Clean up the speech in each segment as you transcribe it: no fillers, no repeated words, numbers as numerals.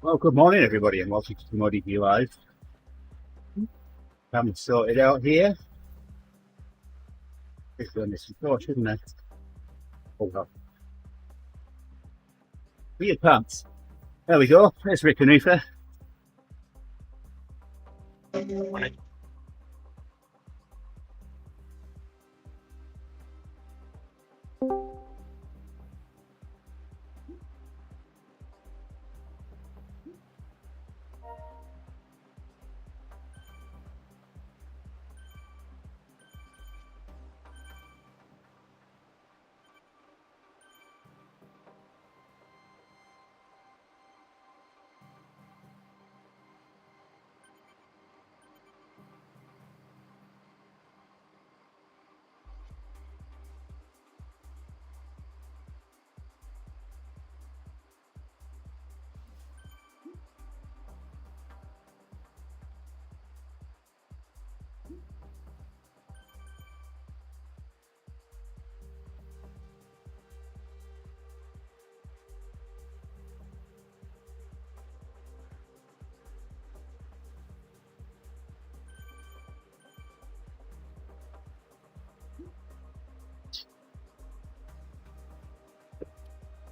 Well, good morning, everybody, and welcome to TeamODZ Live. Haven't sorted out here. Just doing this before, shouldn't I? Hold up. Weird pants. There we go. There's Rick and Aoife. Morning.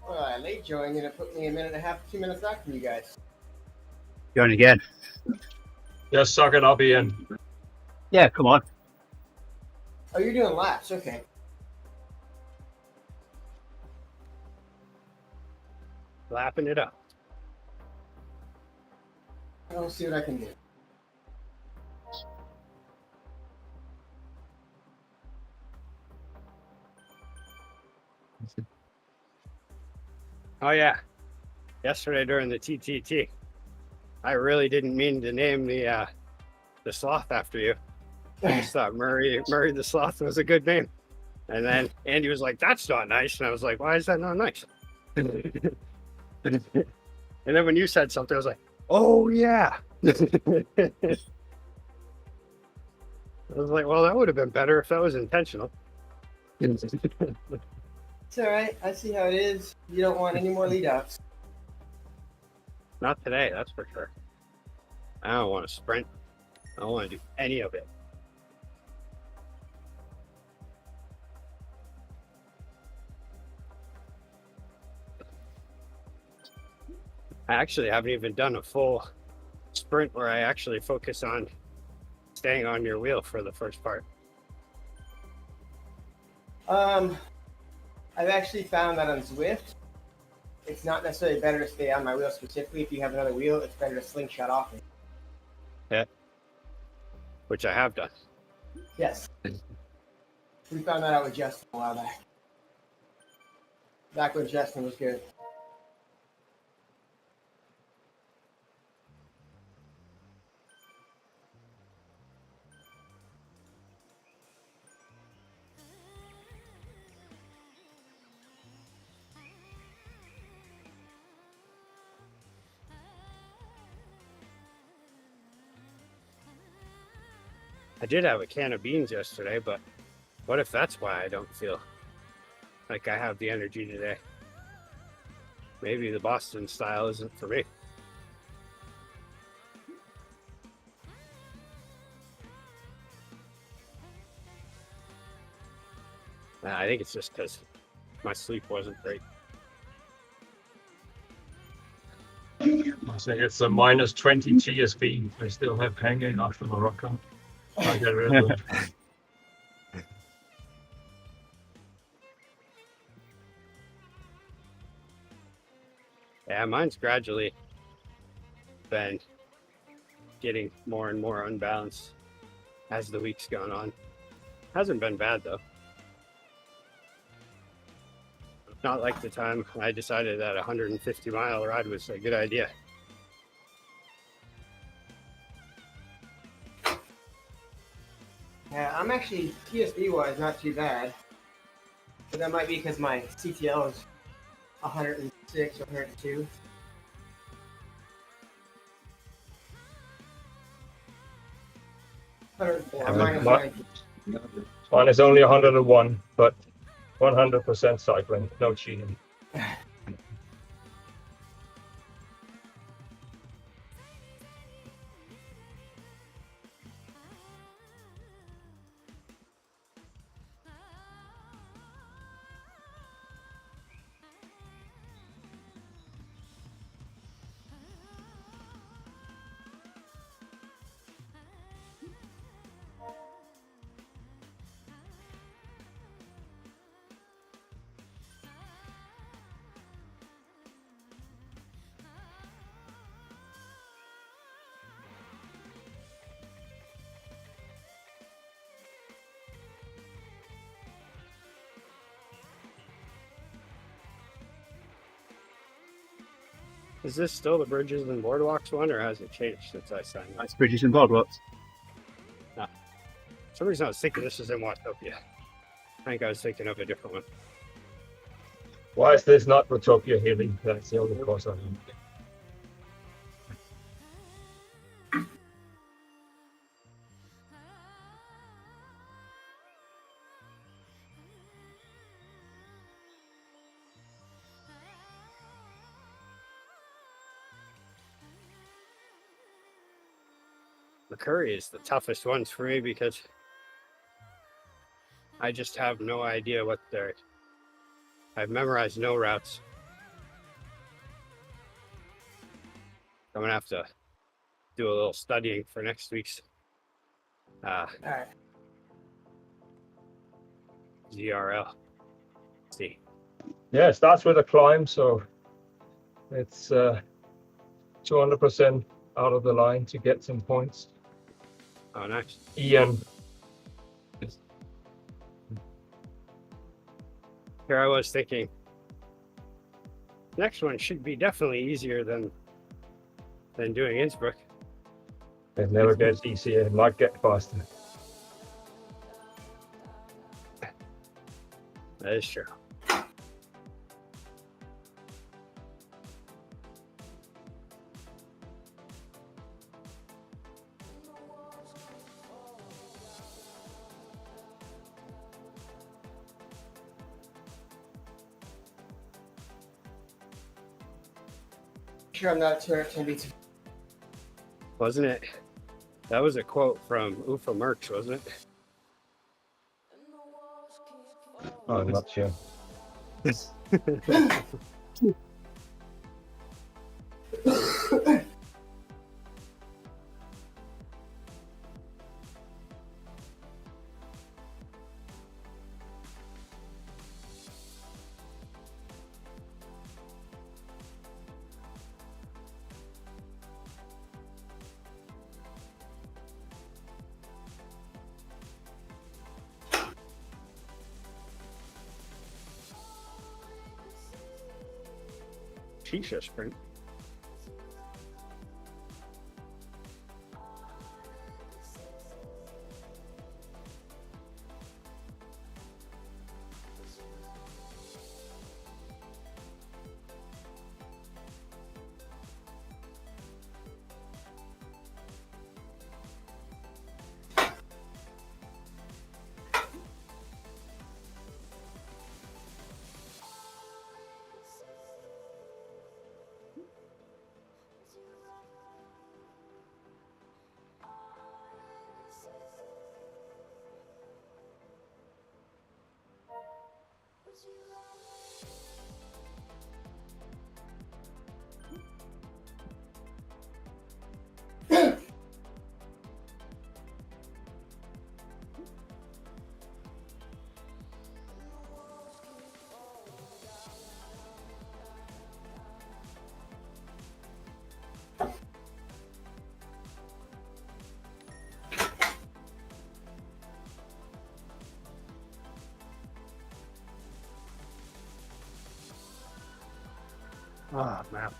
Well, I late joined and it put me a minute and a half, 2 minutes back from you guys. Going again. Yes, suck it, I'll be in. Yeah, come on. Oh, you're doing laps. Okay. Lapping it up. I'll see what I can do. Oh yeah, yesterday during the TTT, I really didn't mean to name the sloth after you. I just thought Murray the sloth was a good name, and then Andy was like, "That's not nice," and I was like, "Why is that not nice?" And then when you said something, I was like, "Oh yeah." I was like, "Well, that would have been better if that was intentional." It's all right. I see how it is. You don't want any more lead ups. Not today, that's for sure. I don't want to sprint. I don't want to do any of it. I actually haven't even done a full sprint where I actually focus on staying on your wheel for the first part. I've actually found that on Zwift, it's not necessarily better to stay on my wheel specifically. If you have another wheel, it's better to slingshot off it. Yeah. Which I have done. Yes. We found that out with Justin a while back. Back when Justin was good. I did have a can of beans yesterday, but what if that's why I don't feel like I have the energy today? Maybe the Boston style isn't for me. I think it's just because my sleep wasn't great. I think it's a minus 20 GSV I still have hanging after Morocco. I get rid of it. Yeah, mine's gradually been getting more and more unbalanced as the week's gone on. Hasn't been bad though. Not like the time I decided that a 150-mile ride was a good idea. Yeah, I'm actually TSB wise not too bad, but that might be because my CTL is 106 or 102. Mine is only 101, but 100% cycling, no cheating. Is this still the Bridges and Boardwalks one, or has it changed since I signed up? That's Bridges and Boardwalks. For some reason I was thinking this was in Watopia. I think I was thinking of a different one. Why is this not Rotopia Hilly? That's the only course I know. McCurry is the toughest ones for me because I just have no idea what they're. I've memorized no routes. I'm gonna have to do a little studying for next week's All right. ZRL. See, Yeah, it starts with a climb, so it's 200% out of the line to get some points. oh nice. Ian. Here I was thinking, next one should be definitely easier than doing Innsbruck. It never gets easier, it might get faster. That is true. Sure, I'm not sure it can be too. Wasn't it? That was a quote from Ufa Merckx, wasn't it? Oh, I'm not sure. Shisha sprint. Oh man.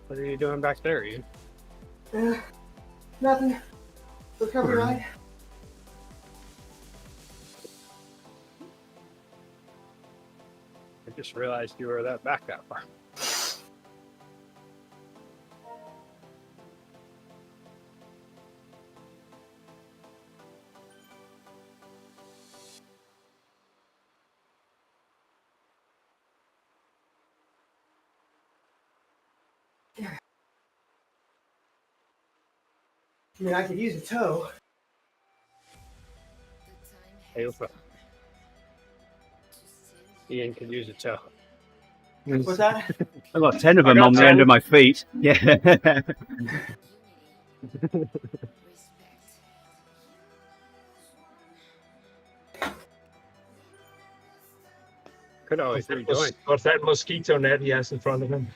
What are you doing back there, Ian? Nothing. Recovery ride. I just realized you were that back that far. I mean, I could use a toe. Hey, Ufa. Ian could use a toe. What's that? I've got 10 of I them got on the 10. end of my feet. Yeah. Could always rejoin. What's that mosquito net he has in front of him?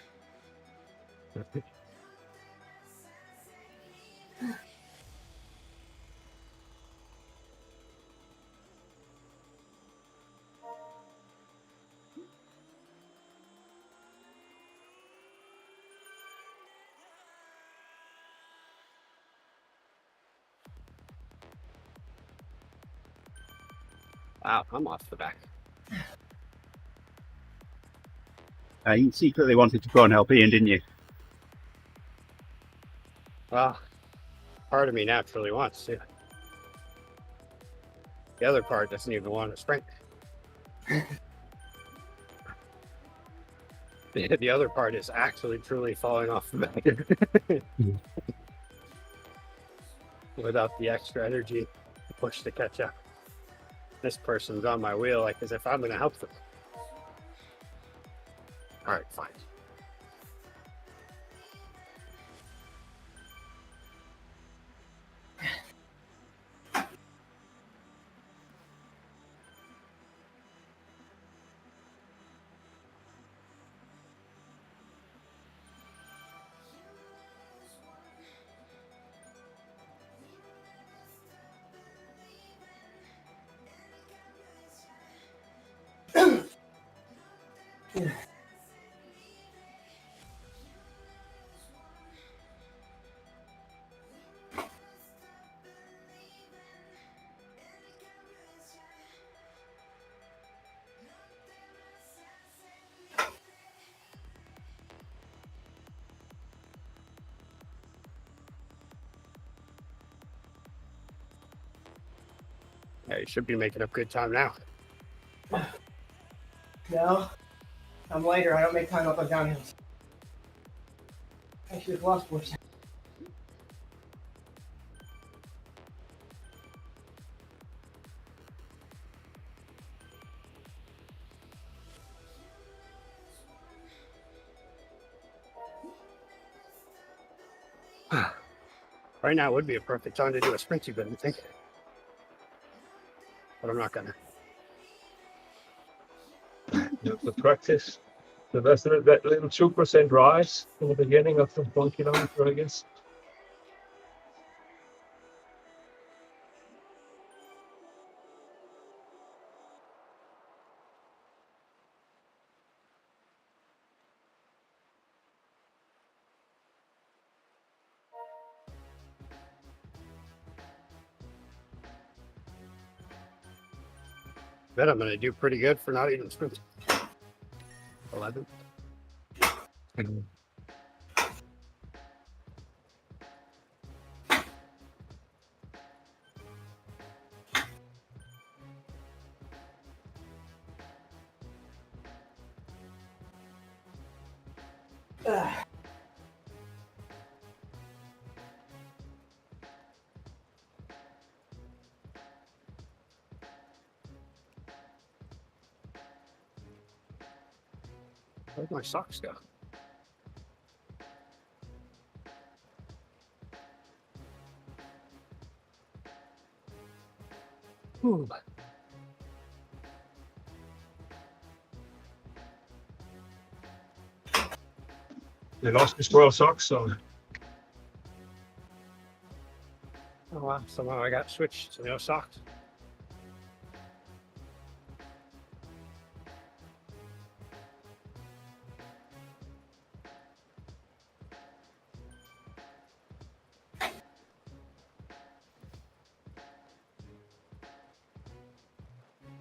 Wow, I'm off the back. You secretly wanted to go and help Ian, didn't you? Well, part of me naturally wants to. The other part doesn't even want to sprint. The other part is actually truly falling off the back. Without the extra energy to push to catch up. This person's on my wheel like as if I'm going to help them. All right, fine. Yeah, you should be making up good time now. No, I'm lighter. I don't make time up on downhills. I should have lost more. Right now would be a perfect time to do a sprint, you wouldn't think. But I'm not gonna. The practice. So that's that little 2% rise in the beginning of the 1 kilometer, I guess. Bet I'm gonna do pretty good for not even sprinting. 11. Where'd my socks go? Ooh. They lost his world socks, so Oh wow, somehow I got switched to no socks.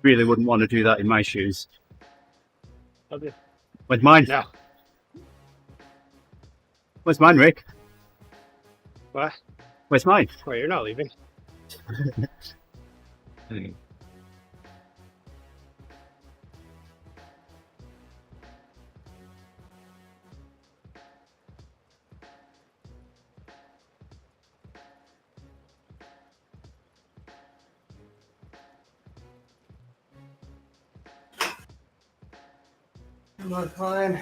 Really wouldn't want to do that in my shoes. Love you. Where's mine? No. Where's mine, Rick? What? Where's mine? Well, you're not leaving. Come on, climb.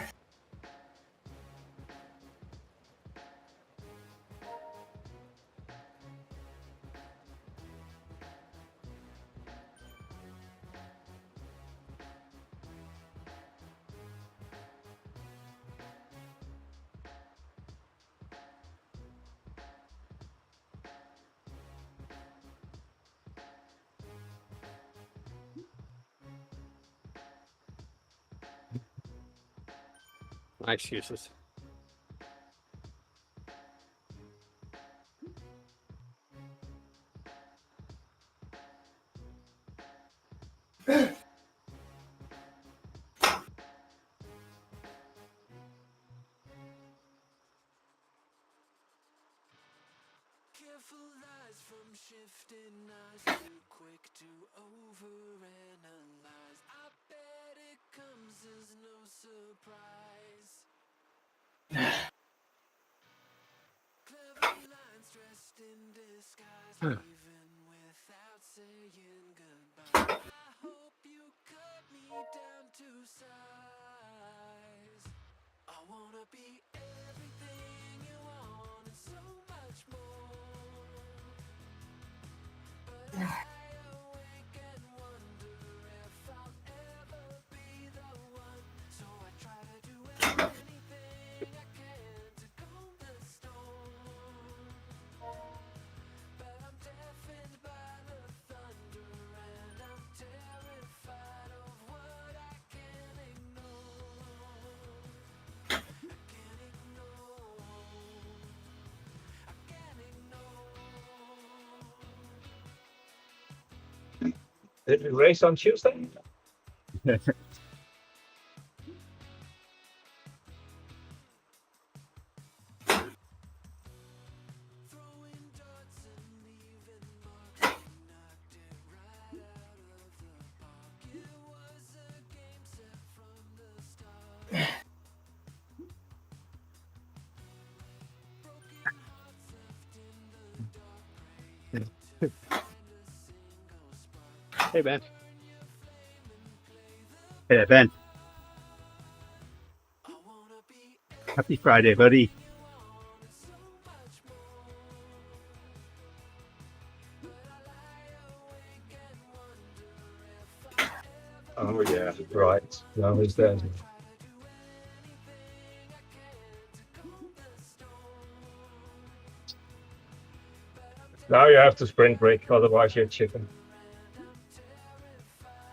My excuses. Careful eyes from shifting eyes, too quick to overanalyze. I bet it comes as no surprise. Clever lines dressed in disguise, even without saying goodbye. I hope you cut me down to size. I wanna be everything you want and so much more. But I awake and wonder if I'll ever be the one. So I try to do anything I can to calm the storm. But I'm deafened by the thunder and I'm terrified of what I can't ignore. I can't ignore. I can't ignore. Did we race on Tuesday? Throwing darts and leaving marks, we knocked it right out of the park. It was a game set from the start. Broken hearts left in the dark, praying to find a single spark. Hey, Ben. Burn your flame and play the. Hey, Ben. I wanna be Happy Friday, buddy. you want and so much more. But I lie awake and wonder if I'll ever Oh yeah, right. Now he's there. try to do anything I can to calm the storm. But I'm Now you have to sprint break, otherwise you're chicken.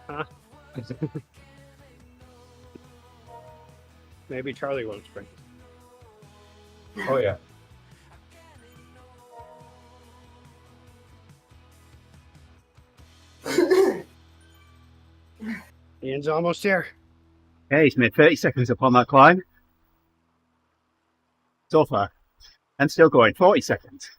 Huh? Maybe Charlie won't spring. Oh yeah. Ian's almost here. Hey, he's made 30 seconds up on that climb. So far. And still going, 40 seconds.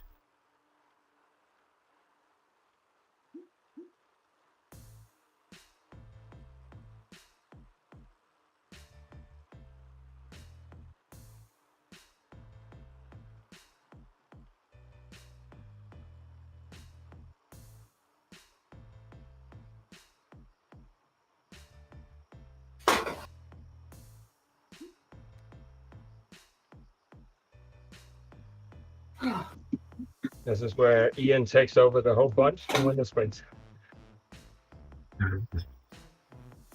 This is where Ian takes over the whole bunch and win the sprint.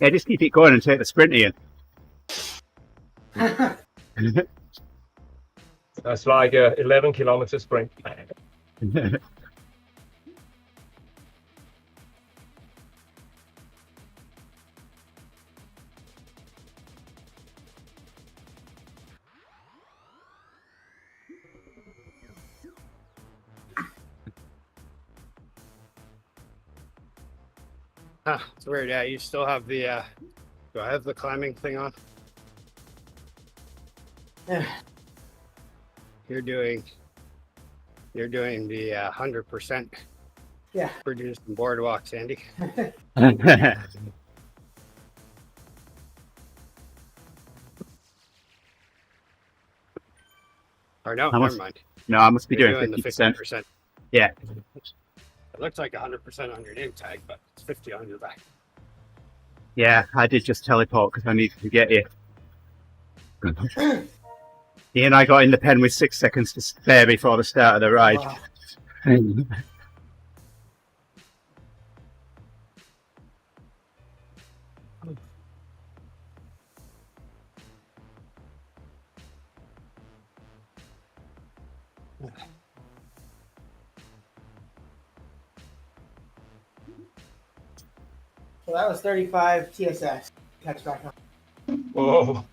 Yeah, just keep it going and take the sprint, Ian. That's like a 11-kilometer sprint. Huh, it's weird. Yeah, you still have the. Do I have the climbing thing on? Yeah. You're doing the 100% Yeah. produced in Boardwalks, Andy. Or no, I never must- mind. No, I must be You're doing doing the 50%. 50%. Yeah. It looks like 100% on your name tag, but it's 50 on your back. Yeah, I did just teleport because I needed to get here. Ian and I got in the pen with 6 seconds to spare before the start of the ride. Wow. So that was 35 TSS. Catch back on. Whoa.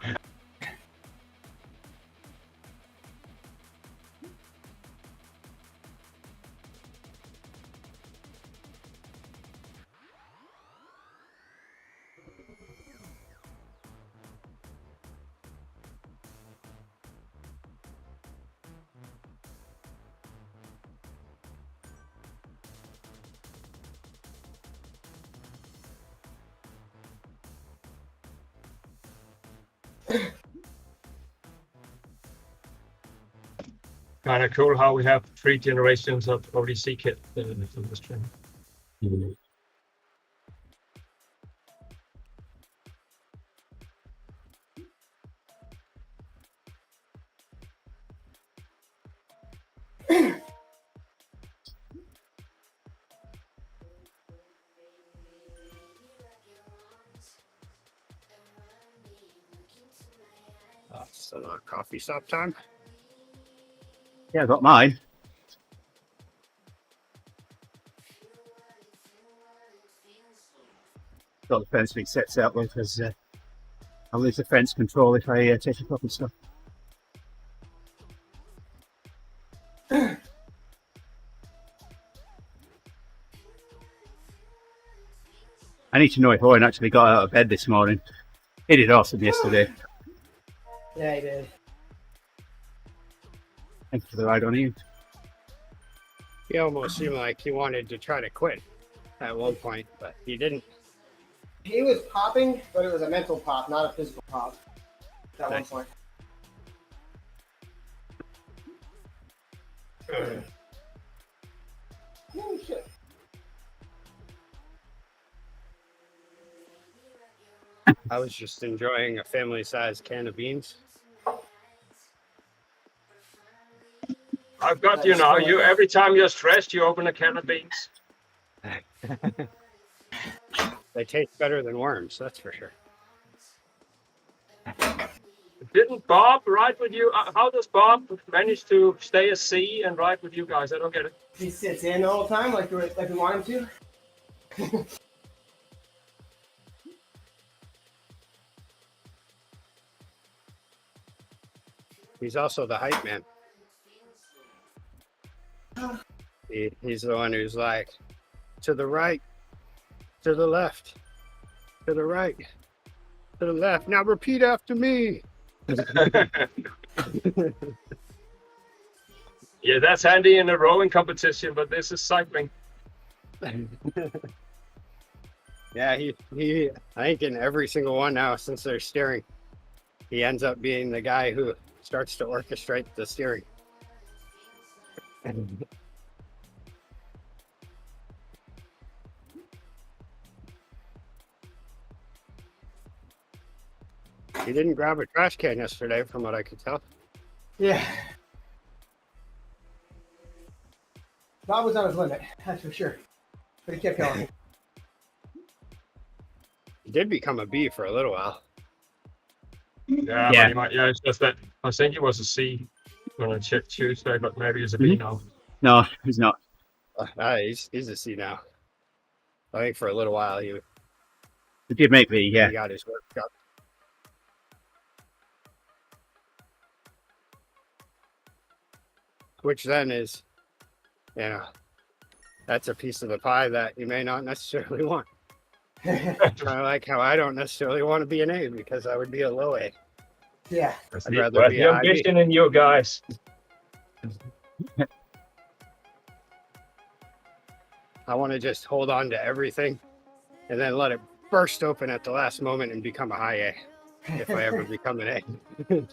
Kind of cool how we have 3 generations of ODC kit in the stream. So not coffee stop time. Yeah, I got mine. Got the fence being set out with because I'll lose the fence control if I take a coffee stop. I need to know if Owen actually got out of bed this morning. He did awesome yesterday. Yeah, he did. Thank you for the ride on you. He almost seemed like he wanted to try to quit at one point, but he didn't. He was popping, but it was a mental pop, not a physical pop. At Nice. one point. Oh, shit. I was just enjoying a family-sized can of beans. I've got you now. You every time you're stressed, you open a can of beans. They taste better than worms, that's for sure. Didn't Bob ride with you? How does Bob manage to stay a C and ride with you guys? I don't get it. He sits in the whole time like we want him to. He's also the hype man. He's the one who's like, to the right, to the left, to the right, to the left. Now repeat after me. Yeah, that's handy in a rowing competition, but this is cycling. Yeah, he I think in every single one now since they're steering, he ends up being the guy who starts to orchestrate the steering. He didn't grab a trash can yesterday, from what I could tell. Yeah. Bob was on his limit, that's for sure. But he kept going. He did become a B for a little while. Yeah, Yeah. But he might, yeah, it's just that I think it was a C when I checked Tuesday, but maybe it's a B now. No, he's not. He's a C now. I think for a little while he It did make me, yeah. got his work done. Which then is, that's a piece of the pie that you may not necessarily want. Kind of like how I don't necessarily want to be an A because I would be a low A. Yeah. I'd rather But be the a high B. ambition in you guys. I want to just hold on to everything and then let it burst open at the last moment and become a high A if I ever become an A.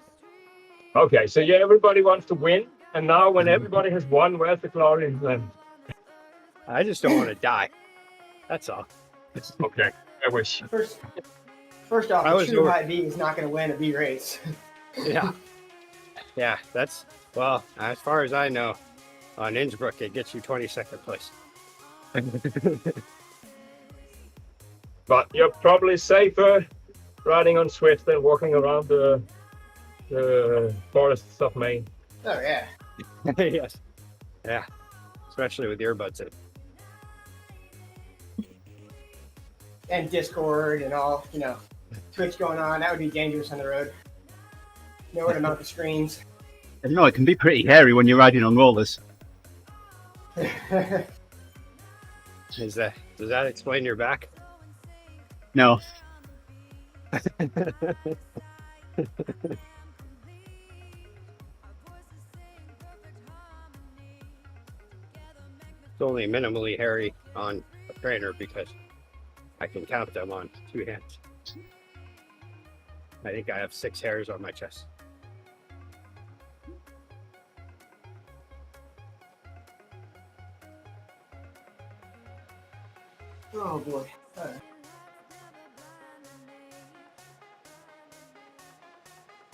Okay, so yeah, everybody wants to win, and now when everybody has won, where's the glory then? I just don't want to die. That's all. Okay, I wish. First off, I a was true over- high B is not going to win a B race. Yeah. Yeah, that's, well, as far as I know, on Innsbruck, it gets you 22nd place. But you're probably safer riding on Swift than walking around the forests of Maine. Oh, yeah. Yes. Yeah. Especially with earbuds in. And Discord and all, Twitch going on. That would be dangerous on the road. Nowhere to mount the screens. I don't know, it can be pretty hairy when you're riding on rollers. Does that explain your back? No. It's only minimally hairy on a trainer because I can count them on 2 hands. I think I have 6 hairs on my chest. Oh boy. All right.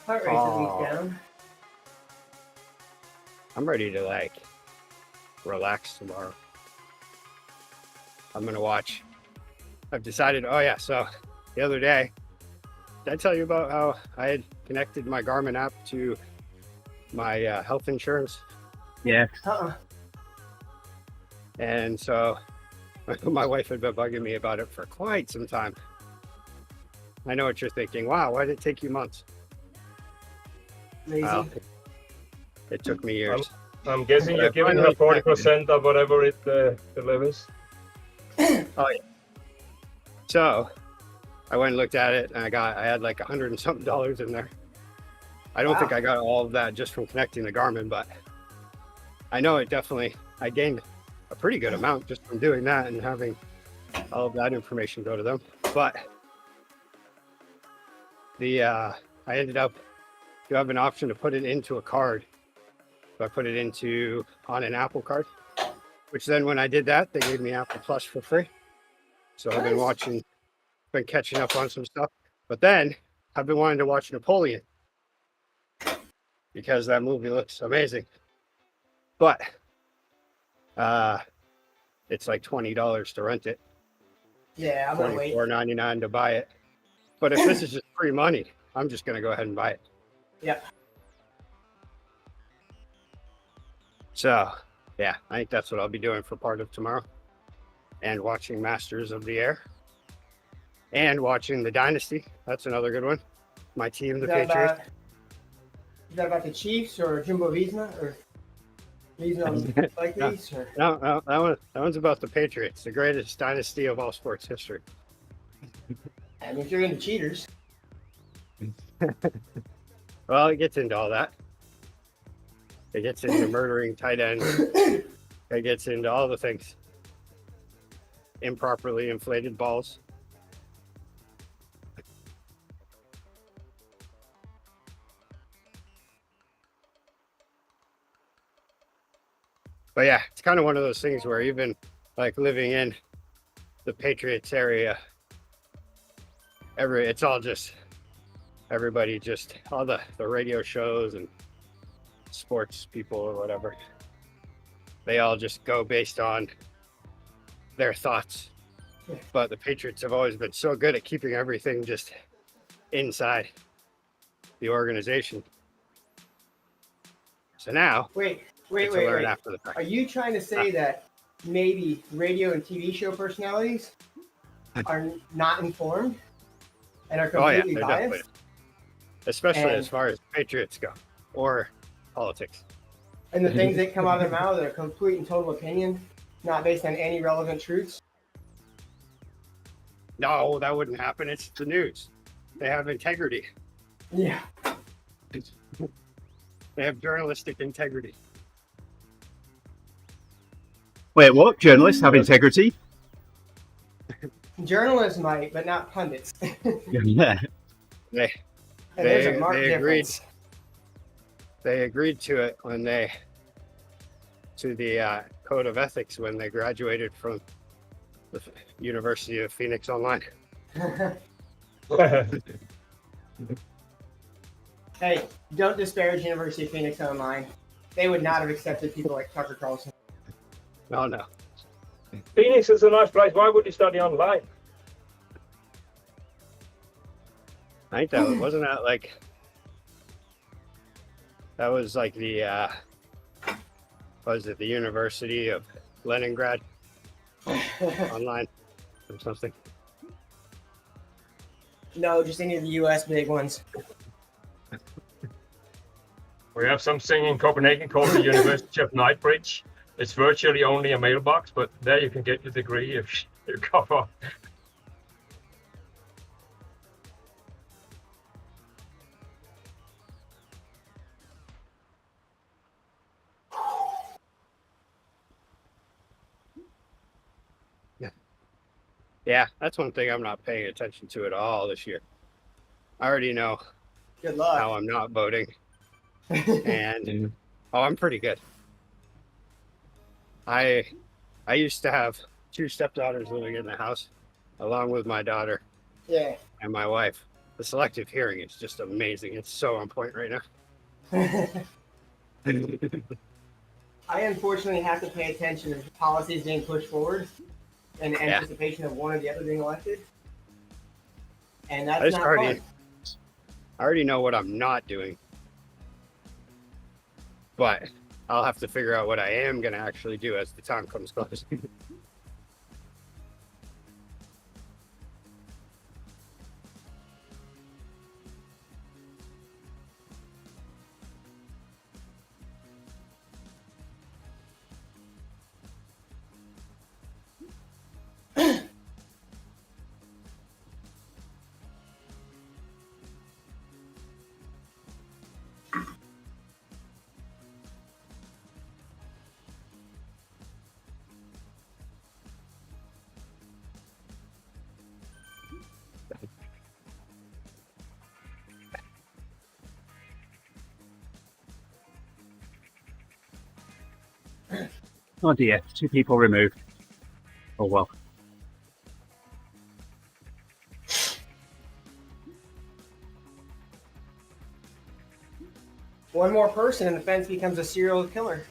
Heart rate's a Oh. week down. I'm ready to like relax tomorrow. I'm gonna watch. I've decided. Oh yeah, so the other day, did I tell you about how I had connected my Garmin app to my health insurance? Yeah. And so my wife had been bugging me about it for quite some time. I know what you're thinking. Wow, why did it take you months? Lazy. Well, it took me years. I'm guessing But you're I giving her finally 40% of whatever it delivers. So I went and looked at it, and I had like $100 and something in there. I don't think Wow. I got all of that just from connecting the Garmin, but I know it definitely, I gained a pretty good amount just from doing that and having all of that information go to them. But I ended up, you have an option to put it into a card. So I put it into on an Apple card, which then when I did that, they gave me Apple Plus for free. So I've been Nice. been catching up on some stuff. But then I've been wanting to watch Napoleon because that movie looks amazing. But it's like $20 to rent it, Yeah, I'm gonna wait. $24.99 to buy it. But if this is just free money, I'm just gonna go ahead and buy it. Yeah. So yeah, I think that's what I'll be doing for part of tomorrow. And watching Masters of the Air. And watching the Dynasty. That's another good one. My team, the Patriots. Is that about the Chiefs or Jumbo Visma or Visma like No. these? Or? No, that one's about the Patriots, the greatest dynasty of all sports history. I mean, if you're into cheaters, Well, it gets into all that. It gets into murdering tight ends. It gets into all the things. Improperly inflated balls. But yeah, it's kind of one of those things where even like living in the Patriots area, it's all just everybody, just all the radio shows and sports people or whatever, they all just go based on their thoughts. But the Patriots have always been so good at keeping everything just inside the organization. So now wait. it's to learn after the Are fact. you trying to say that maybe radio and TV show personalities are not informed and are Oh yeah, completely they're biased? definitely, especially And- as far as Patriots go, or politics. And the things that come out of their mouth are complete and total opinion, not based on any relevant truths? No, that wouldn't happen. It's the news. They have integrity. Yeah. They have journalistic integrity. Wait, what? Journalists have integrity? Journalists might, but not pundits. Yeah. They And there's a They- marked they agreed. difference. they agreed to it when to the code of ethics when they graduated from the University of Phoenix Online. Hey, don't disparage University of Phoenix Online. They would not have accepted people like Tucker Carlson. No. Phoenix is a nice place. Why would you study online? I think that wasn't that like that was like the was it the University of Leningrad online or something? No, just any of the U.S. big ones. We have something in Copenhagen called the University of Knightsbridge. It's virtually only a mailbox, but there you can get your degree if you cover. Yeah, that's one thing I'm not paying attention to at all this year. I already know Good how luck. I'm not voting. And oh, I'm pretty good. I used to have 2 stepdaughters living in the house, along with my daughter Yeah. and my wife. The selective hearing is just amazing. It's so on point right now. I unfortunately have to pay attention to policies being pushed forward in anticipation of one or the other being elected. And that's just not already- fun. I already know what I'm not doing, but I'll have to figure out what I am going to actually do as the time comes close. Oh dear, 2 people removed. Oh well. One more person and the fence becomes a serial killer.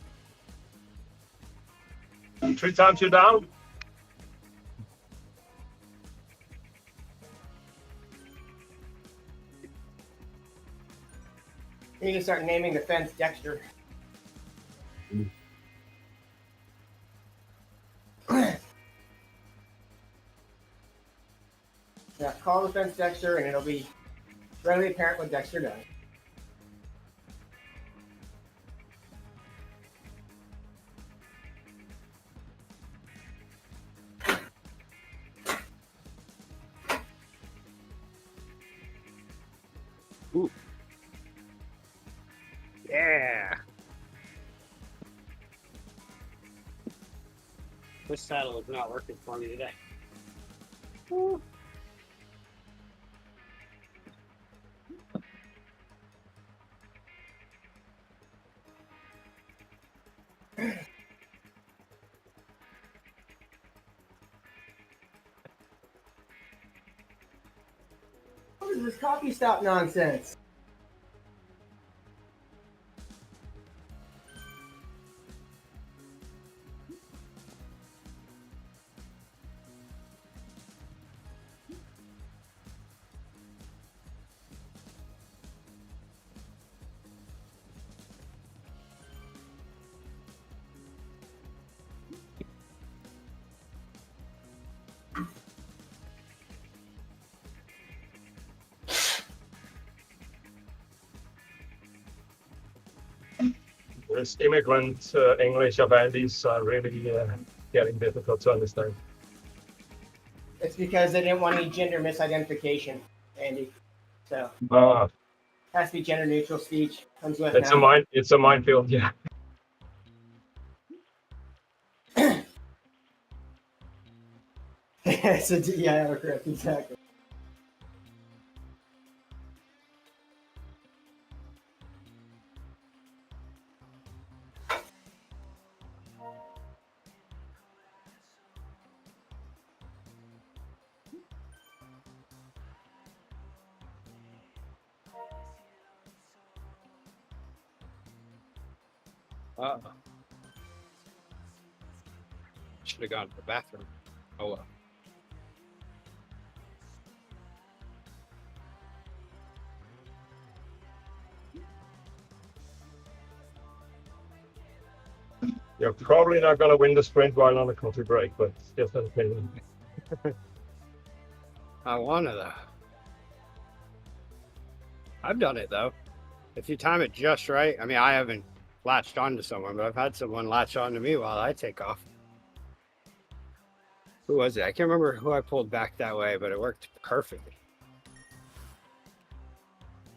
3 times you're down. You need to start naming the fence Dexter. Yeah, call the fence Dexter and it'll be readily apparent what Dexter does. Yeah. This saddle is not working for me today. What is this coffee stop nonsense? This immigrant English of Andy's are really getting difficult to understand. It's because they didn't want any gender misidentification, Andy. So has to be gender neutral speech. Comes with now. It's a minefield, yeah. Yeah, correct, exactly. Should have gone to the bathroom. Oh well. You're probably not going to win the sprint while on a coffee break, but just an opinion. I wanna though. I've done it though. If you time it just right. I mean, I haven't latched onto someone, but I've had someone latch onto me while I take off. Who was it? I can't remember who I pulled back that way, but it worked perfectly.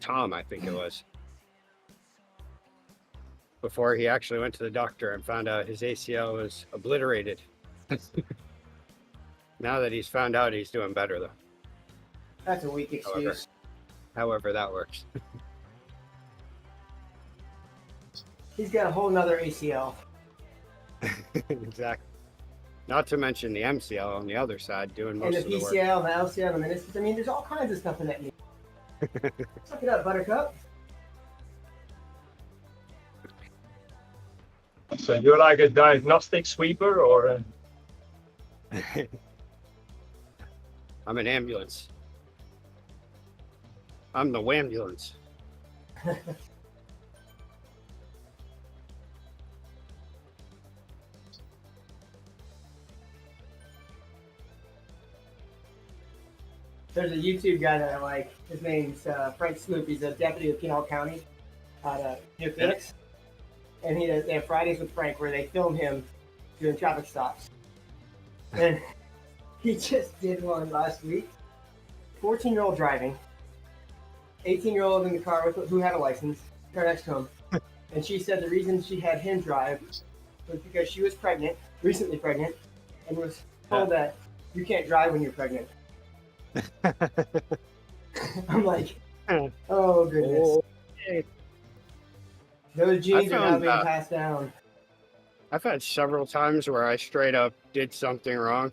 Tom, I think it was. Before he actually went to the doctor and found out his ACL was obliterated. Now that he's found out, he's doing better though. That's a weak excuse. however that works. He's got a whole nother ACL. Exactly. Not to mention the MCL on the other side doing And most the of the work. PCL, the LCL, the meniscus. I mean, there's all kinds of stuff in that knee. Suck it up, Buttercup. So you're like a diagnostic sweeper, or I'm an ambulance. I'm the wambulance. There's a YouTube guy that I like. His name's Frank Sloop. He's a deputy of Pinal County out of New Phoenix. And they have Fridays with Frank where they film him doing traffic stops. And he just did one last week. 14-year-old driving. 18-year-old in the car who had a license. Car next to him. And she said the reason she had him drive was because she was pregnant, recently pregnant, and was told that you can't drive when you're pregnant. I'm like, oh goodness. Oh, hey. Those genes are now found being that- passed down. I've had several times where I straight up did something wrong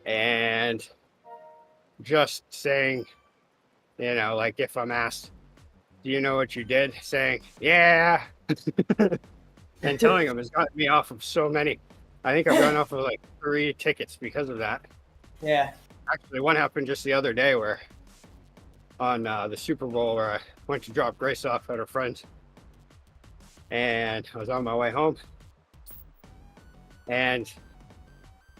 and just saying, you know, like if I'm asked, do you know what you did? Saying, yeah. And telling them has gotten me off of so many. I think I've gone off of like 3 tickets because of that. Yeah. Actually, one happened just the other day where on the Super Bowl where I went to drop Grace off at her friend's. And I was on my way home. And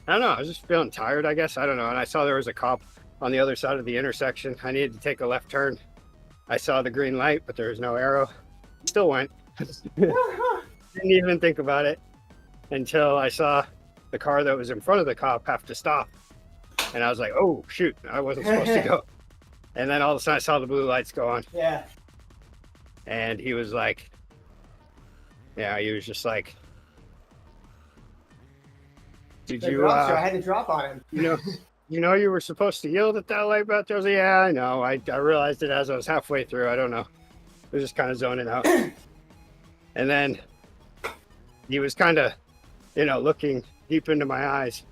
I don't know, I was just feeling tired, I guess. I don't know. And I saw there was a cop on the other side of the intersection. I needed to take a left turn. I saw the green light, but there was no arrow. Still went. Didn't even think about it until I saw the car that was in front of the cop have to stop. And I was like, oh, shoot, I wasn't supposed to go. And then all of a sudden I saw the blue lights go on. Yeah. And he was like, yeah, he was just like, did The you, drop show, I had to drop on him. you know you were supposed to yield at that light back there? I was like, yeah, I know. I realized it as I was halfway through. I don't know. I was just kind of zoning out. And then he was kind of, you know, looking deep into my eyes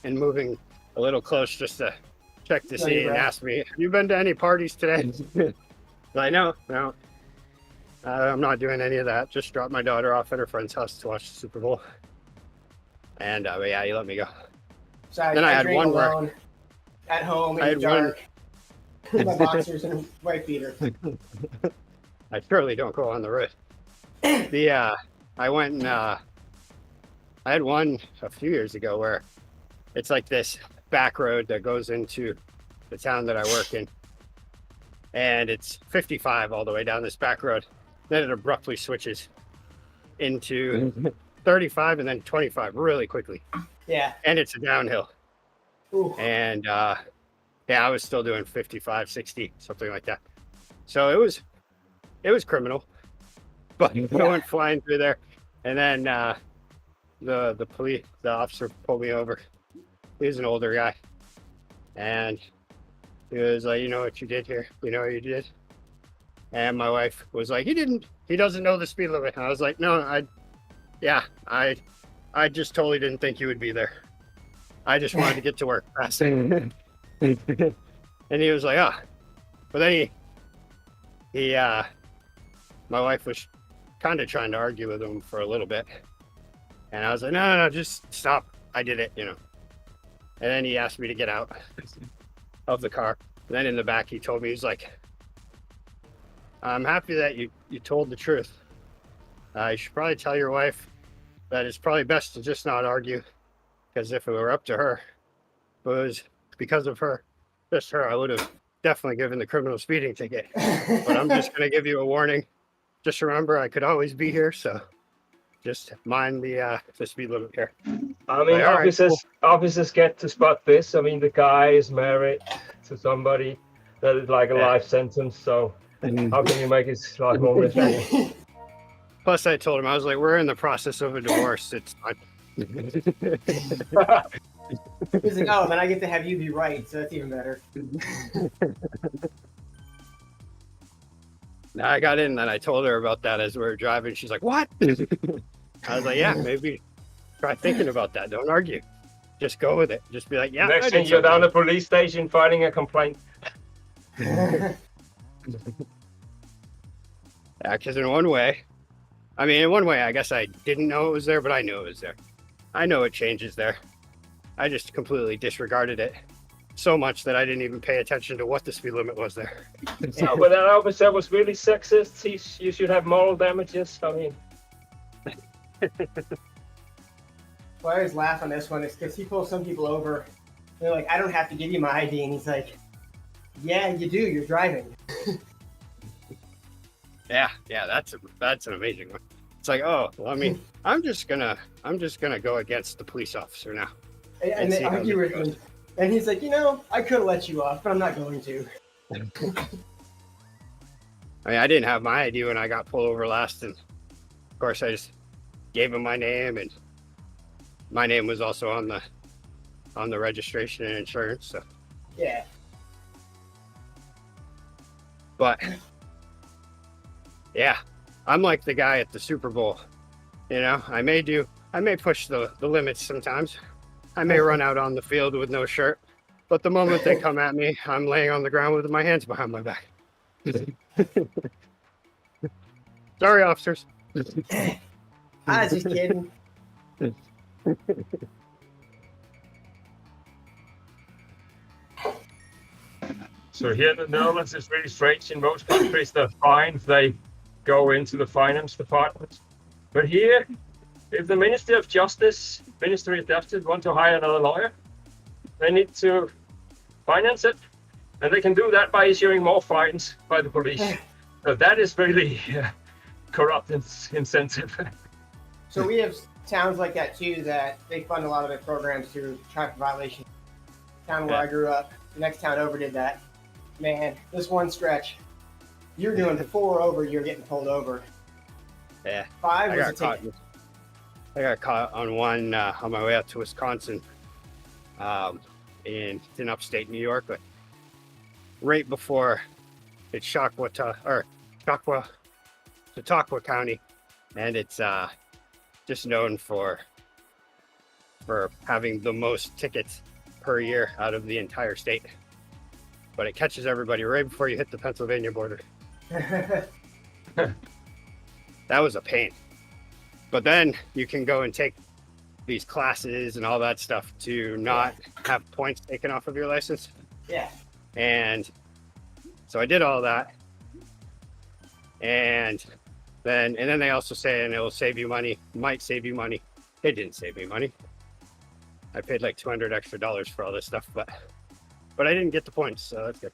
and moving a little close just to check to No, see you're and right. ask me, have you been to any parties today? Like, no. I'm not doing any of that. Just dropped my daughter off at her friend's house to watch the Super Bowl. And but yeah, he let me go. Sorry, Then I had drink one where- alone at home I in the had one- dark. My boxers and white beater. I surely don't go on the road. I went and I had one a few years ago where it's like this back road that goes into the town that I work in, and it's 55 all the way down this back road. Then it abruptly switches into 35 and then 25 really quickly, Yeah. and it's a downhill. Ooh. And yeah, I was still doing 55, 60, something like that. So it was criminal, but I went flying through there. And then the officer pulled me over. He was an older guy, and he was like, you know what you did here? You know what you did? And my wife was like, he doesn't know the speed limit. I was like, no, I just totally didn't think you would be there. I just wanted to get to work fast. And he was like, oh. But then my wife was kind of trying to argue with him for a little bit. And I was like, no, just stop. I did it, you know. And then he asked me to get out of the car. And then in the back, he told me, he's like, I'm happy that you told the truth. You should probably tell your wife that it's probably best to just not argue. Because if it were up to her, if it was because of her, just her, I would have definitely given the criminal speeding ticket. But I'm just going to give you a warning. Just remember, I could always be here, so just mind the speed limit here. I mean, All right, officers get to spot this. I mean, the guy is married to somebody that is like a Yeah. life sentence. So how can you make his life more miserable? Plus, I told him, I was like, we're in the process of a divorce. It's fine. He's like, oh, then I get to have you be right, so that's even better. Now I got in and I told her about that as we were driving. She's like, "What?" I was like, "Yeah, maybe try thinking about that. Don't argue. Just go with it. Just be like, yeah." Next I thing did you're down something. at the police station filing a complaint. Yeah, because in one way, I guess I didn't know it was there, but I knew it was there. I know it changes there. I just completely disregarded it so much that I didn't even pay attention to what the speed limit was there. So, but that officer was really sexist. You should have moral damages. I mean, Well, I always laugh on this one is because he pulls some people over. And they're like, I don't have to give you my ID. And he's like, yeah, you do. You're driving. Yeah, that's an amazing one. It's like, oh, well, I mean, I'm just gonna go against the police officer now. And they see how argue this with goes. him. And he's like, I could have let you off, but I'm not going to. I mean, I didn't have my ID when I got pulled over last, and of course, I just gave him my name, and my name was also on the registration and insurance. So, Yeah. but yeah, I'm like the guy at the Super Bowl. I may push the limits sometimes. I may run out on the field with no shirt, but the moment they come at me, I'm laying on the ground with my hands behind my back. Sorry, officers. I was just kidding. so here in the Netherlands, it's really strange. In most countries, the fines, they go into the finance department. But here, if the Ministry of Justice want to hire another lawyer, they need to finance it. And they can do that by issuing more fines by the police. So that is really corrupt incentive. So we have towns like that too that they fund a lot of their programs through traffic violations. Town where I grew up, the next town over did that. Man, this one stretch, you're doing 4 over, you're getting pulled over. Yeah, 5 I was a got caught. ticket. I got caught on one on my way out to Wisconsin, in upstate New York, but right before it's Chautauqua County, and it's just known for having the most tickets per year out of the entire state. But it catches everybody right before you hit the Pennsylvania border. That was a pain. But then you can go and take these classes and all that stuff to not have points taken off of your license. Yeah. And so I did all that. And then they also say, and it will save you money, might save you money. It didn't save me money. I paid like $200 extra for all this stuff, but I didn't get the points, so that's good.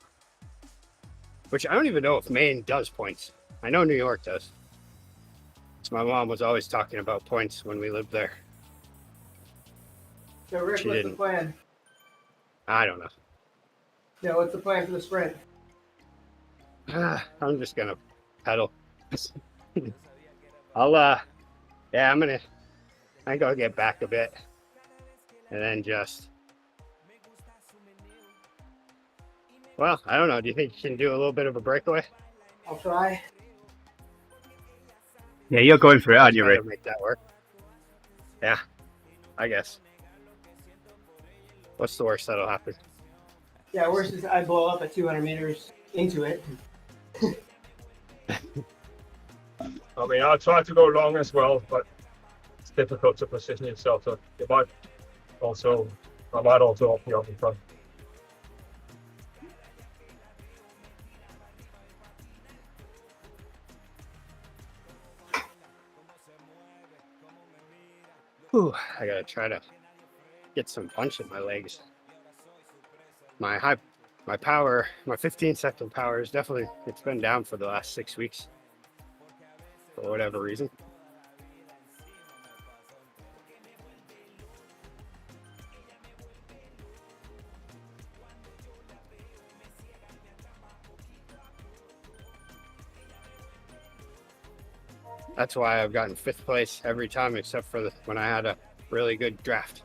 Which I don't even know if Maine does points. I know New York does. So my mom was always talking about points when we lived there. So Rick, She what's didn't. the plan? I don't know. Yeah, what's the plan for the sprint? I'm just gonna pedal. I'm gonna get back a bit, and then well, I don't know. Do you think you can do a little bit of a breakaway? I'll try. Yeah, you're going for it, aren't you, Try Rick? to make that work. Yeah, I guess. What's the worst that'll happen? Yeah, worst is I blow up at 200 meters into it. I mean, I'll try to go long as well, but it's difficult to position yourself. So I might also open you up in front. Whew, I gotta try to get some punch in my legs. My power, my 15-second power is definitely, it's been down for the last 6 weeks for whatever reason. That's why I've gotten 5th place every time, except for when I had a really good draft.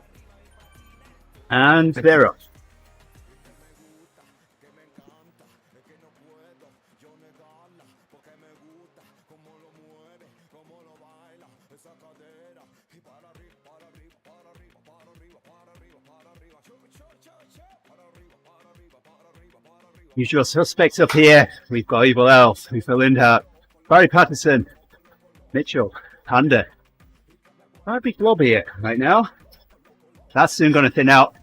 And they're off. Usual suspects up here. We've got Evil Elf, we've got Lindhart, Barry Patterson, Mitchell, Panda. Quite a big blob here right now. That's soon going to thin out.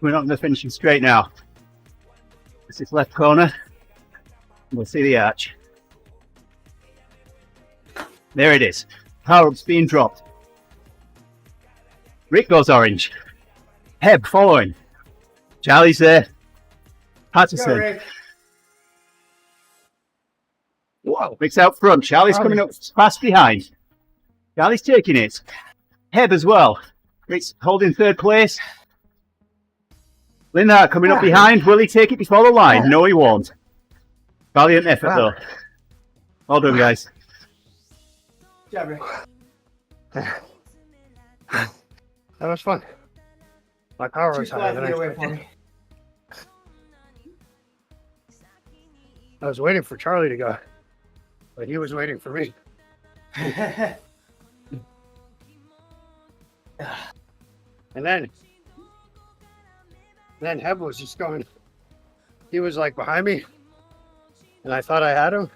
We're not in the finishing straight now. This is left corner. We'll see the arch. There it is. Power-up's being dropped. Rick goes orange. Heb following. Charlie's there. Go, Patterson. Rick. Whoa. Rick's out front. Charlie's coming up fast behind. Charlie's taking it. Heb as well. Rick's holding third place. Lindhart coming up behind. Will he take it before the line? No, he won't. Valiant effort, though. Well done, guys. Good job, Rick. That was fun. My power Too was higher flat than to I get away expected. from me. I was waiting for Charlie to go, but he was waiting for me. And then Heb was just going, he was like behind me, and I thought I had him.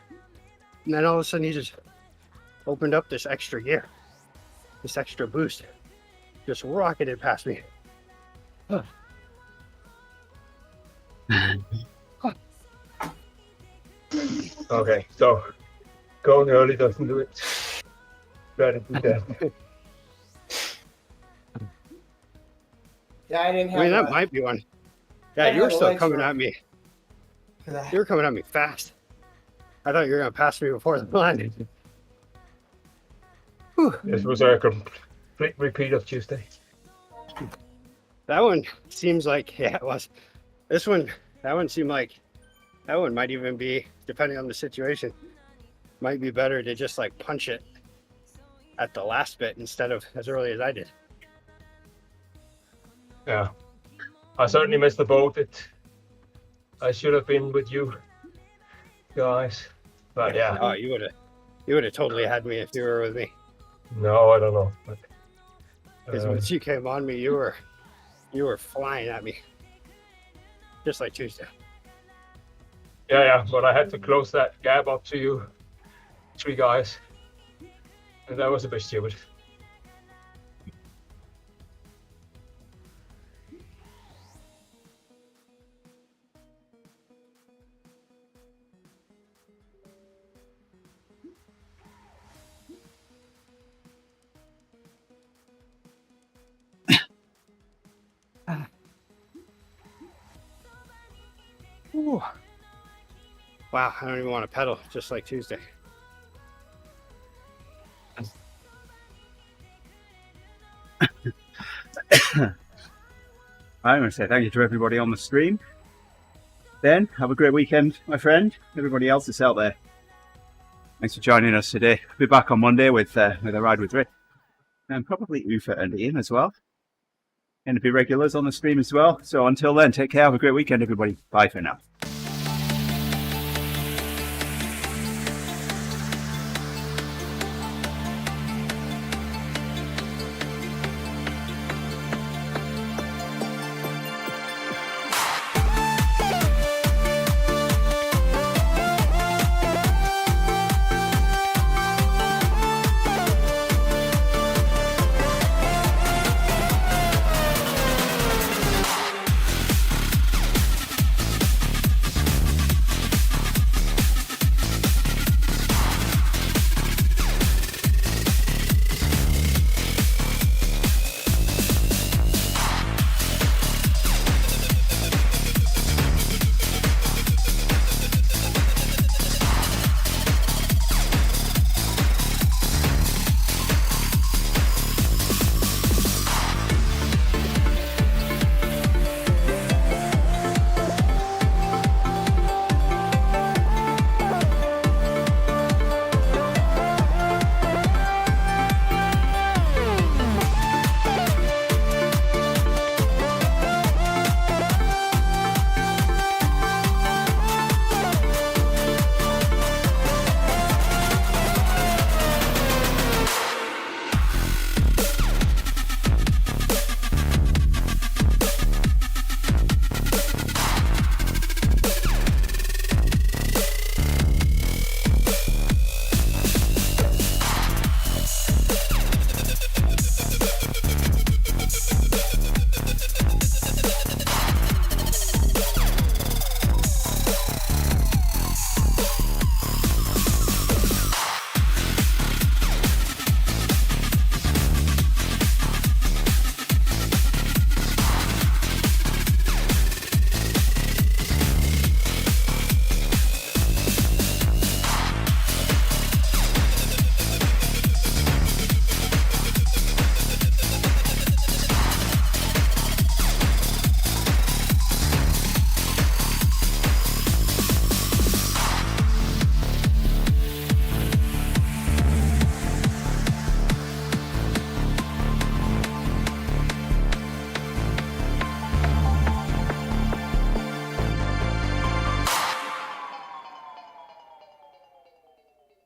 And then all of a sudden he just opened up this extra gear, this extra boost, just rocketed past me. Okay, so going early doesn't do it. Better do that. Yeah, I didn't have. I mean, that might be one. Yeah, I you were had a still leg coming sore. at me. for that. You were coming at me fast. I thought you were going to pass me before the line. Whew. This was a complete repeat of Tuesday. That one seems like, yeah, it was. This one, that one seemed like, that one might even be, depending on the situation, might be better to just like punch it at the last bit instead of as early as I did. Yeah, I certainly missed the boat. I should have been with you guys, but yeah. Oh, you would have totally had me if you were with me. No, I don't know. But, Because once you came on me, you were flying at me, just like Tuesday. yeah, but I had to close that gap up to you, 3 guys, and that was a bit stupid. Ooh. Wow, I don't even want to pedal, just like Tuesday. I want to say thank you to everybody on the stream. Ben, have a great weekend, my friend. Everybody else that's out there. Thanks for joining us today. We'll be back on Monday with a ride with Rick. And probably Ufa and Ian as well. And to be regulars on the stream as well. So until then, take care. Have a great weekend, everybody. Bye for now.